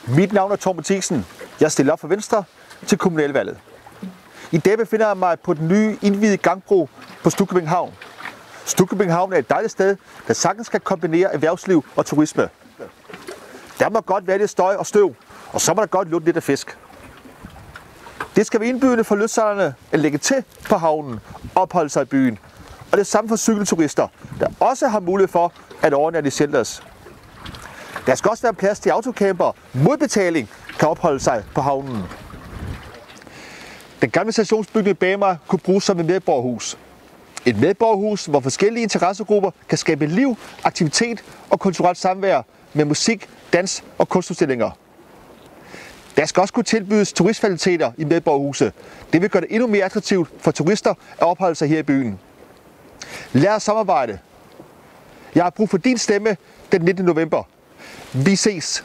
Mit navn er Torben Mathisen. Jeg stiller op for Venstre til kommunalvalget. I dag befinder jeg mig på den nye indvidede gangbro på Stubbekøbing Havn. Stubbekøbing Havn er et dejligt sted, der sagtens kan kombinere erhvervsliv og turisme. Der må godt være lidt støj og støv, og så må der godt lugte lidt af fisk. Det skal være indbydende for lystsejlerne at lægge til på havnen og opholde sig i byen. Og det samme for cykelturister, der også har mulighed for at overnatte i shelters. Der skal også være plads til autocamper mod betaling kan opholde sig på havnen. Den gamle stationsbygning bag mig kunne bruges som et medborgerhus. Et medborgerhus, hvor forskellige interessegrupper kan skabe liv, aktivitet og kulturelt samvær med musik, dans og kunstudstillinger. Der skal også kunne tilbydes turistfaciliteter i medborgerhuset. Det vil gøre det endnu mere attraktivt for turister at opholde sig her i byen. Lad os samarbejde. Jeg har brug for din stemme den 19. november. Vi ses!